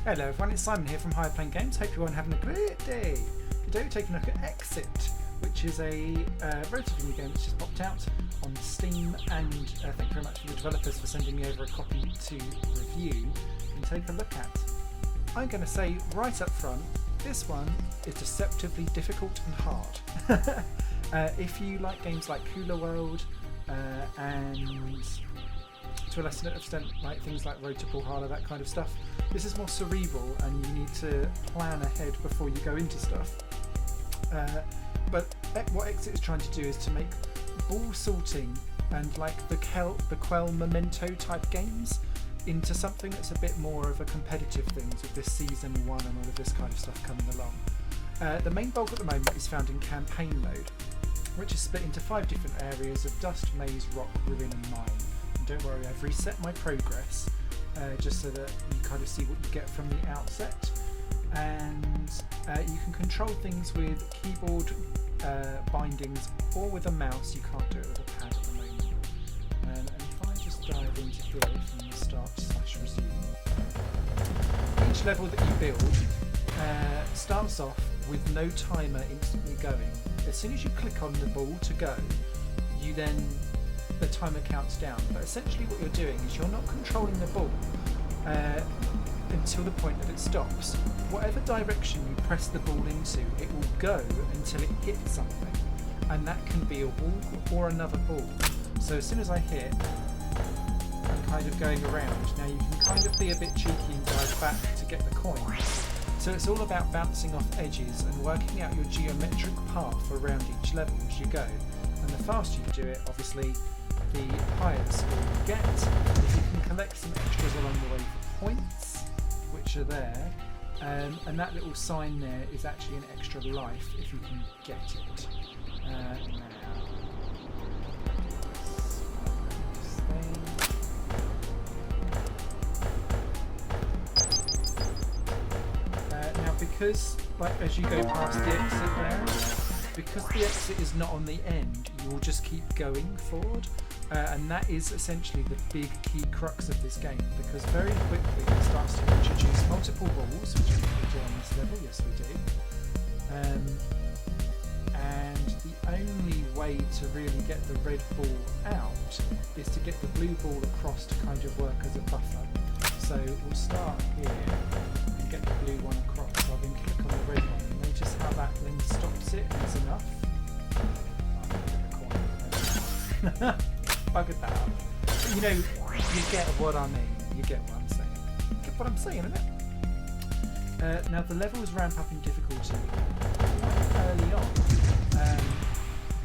Hello everyone, it's Simon here from Higher Plane Games. Hope you're all having a great day. Today we're taking a look at Exit, which is a relatively new game that's just popped out on Steam, and thank you very much to the developers for sending me over a copy to review and take a look at. I'm going to say right up front, this one is deceptively difficult and hard. If you like games like Cooler World and to a lesser extent like things like Road to Brawlhalla, that kind of stuff, this is more cerebral and you need to plan ahead before you go into stuff. But what Exit is trying to do is to make ball sorting and like the Quell Memento type games into something that's a bit more of a competitive thing with this season 1 and all of this kind of stuff coming along. The main bulk at the moment is found in campaign mode, which is split into 5 different areas of dust, maze, rock, ruin and mine. And don't worry, I've reset my progress just so that you kind of see what you get from the outset. And you can control things with keyboard bindings or with a mouse. You can't do it with a pad at the moment. And if I just dive into here from the start/resume, each level that you build starts off with no timer instantly going. As soon as you click on the ball to go, the timer counts down. But essentially what you're doing is you're not controlling the ball until the point that it stops. Whatever direction you press the ball into, it will go until it hits something, and that can be a wall or another ball. So as soon as I hit, I'm kind of going around. Now you can kind of be a bit cheeky and dive back to get the coins. So it's all about bouncing off edges and working out your geometric path around each level as you go. And the faster you do it, obviously, the higher the score you get. And if you can collect some extras along the way for points, which are there, and that little sign there is actually an extra life if you can get it. Now because, like, as you go past the exit there, because the exit is not on the end, you will just keep going forward. And that is essentially the big key crux of this game, because very quickly it starts to introduce multiple balls, which we do on this level, yes we do. And the only way to really get the red ball out is to get the blue ball across to kind of work as a buffer. So we'll start here and get the blue one across. So I'll then click on the red one and notice how that then stops it and is enough. Buggered that up. But you know, you get what I mean. You get what I'm saying. You get what I'm saying, innit? Now the levels ramp up in difficulty quite early on,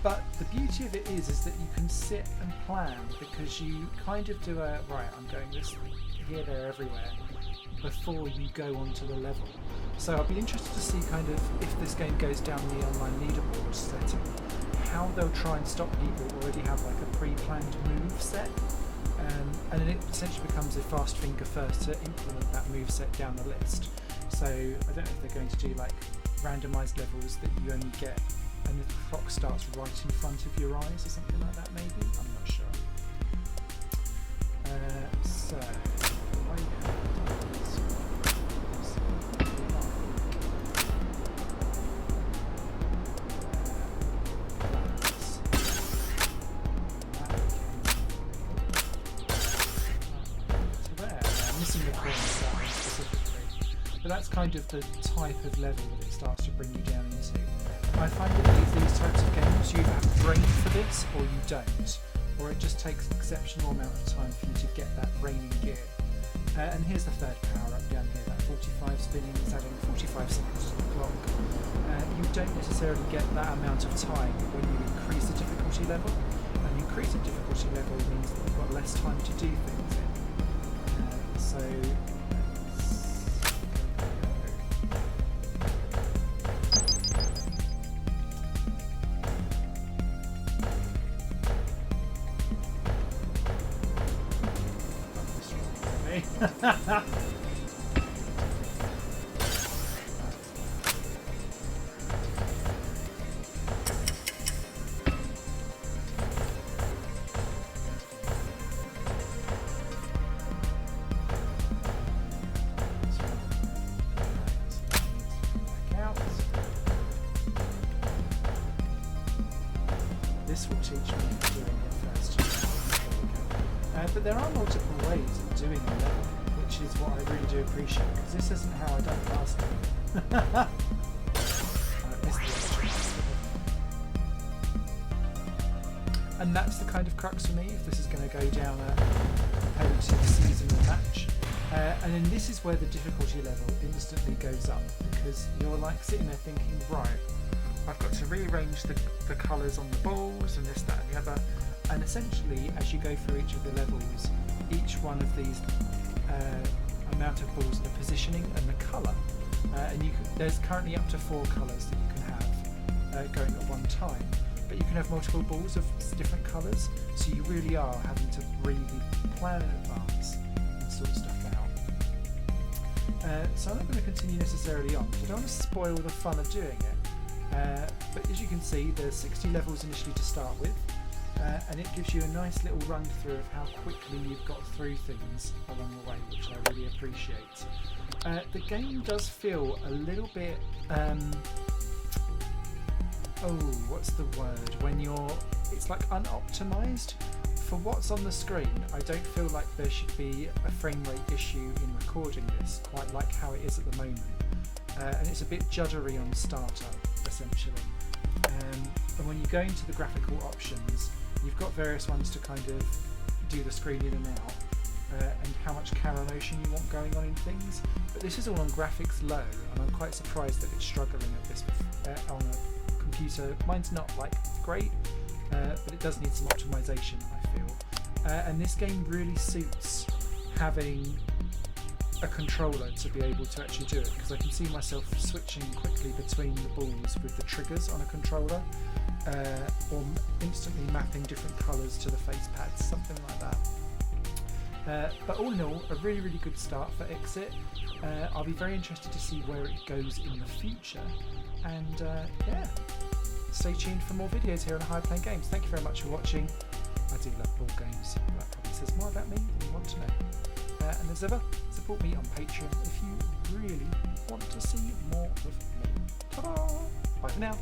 but the beauty of it is that you can sit and plan, because you kind of do a right. I'm going this here, there, everywhere before you go onto the level. So I'll be interested to see kind of if this game goes down the online leaderboard setting, how they'll try and stop people who already have like a pre-planned move set, and then it essentially becomes a fast finger first to implement that move set down the list. So I don't know if they're going to do like randomized levels that you only get and the clock starts right in front of your eyes or something like that, maybe? I'm not sure. So the way but that's kind of the type of level that it starts to bring you down into. I find that these types of games, you either have a brain for this or you don't, or it just takes an exceptional amount of time for you to get that brain in gear. And here's the third power up down here, that 45 spinning is adding 45 seconds to the clock. You don't necessarily get that amount of time when you increase the difficulty level, and increase the difficulty level means that you've got less time to do things in. So But there are multiple ways of doing the level, which is what I really do appreciate, because this isn't how I done it last time. I missed the extra. And that's the kind of crux for me, if this is going to go down a competitive seasonal match. And then this is where the difficulty level instantly goes up, because you're like sitting there thinking, right, I've got to rearrange the colours on the balls and this, that and the other. And essentially, as you go through each of the levels, each one of these amount of balls, the positioning and the colour, and there's currently up to 4 colours that you can have going at one time. But you can have multiple balls of different colours, so you really are having to really plan in advance and sort stuff out. So I'm not going to continue necessarily on, because I don't want to spoil the fun of doing it. But as you can see, there's 60 levels initially to start with, and it gives you a nice little run through of how quickly you've got through things along the way, which I really appreciate. The game does feel a little bit, what's the word? When it's like unoptimized. For what's on the screen, I don't feel like there should be a frame rate issue in recording this, quite like how it is at the moment. And it's a bit juddery on startup, essentially. And when you go into the graphical options, you've got various ones to kind of do the screen in and out, and how much camera motion you want going on in things. But this is all on graphics low, and I'm quite surprised that it's struggling at this on a computer. Mine's not like great, but it does need some optimization, I feel. And this game really suits having a controller to be able to actually do it, because I can see myself switching quickly between the balls with the triggers on a controller, or instantly mapping different colours to the face pads, something like that. But all in all, a really, really good start for Exit. I'll be very interested to see where it goes in the future, and yeah, stay tuned for more videos here on High Playing Games. Thank you very much for watching. I do love ball games. That probably says more about me than you want to know. And as ever, support me on Patreon if you really want to see more of me. Ta-da! Bye for now.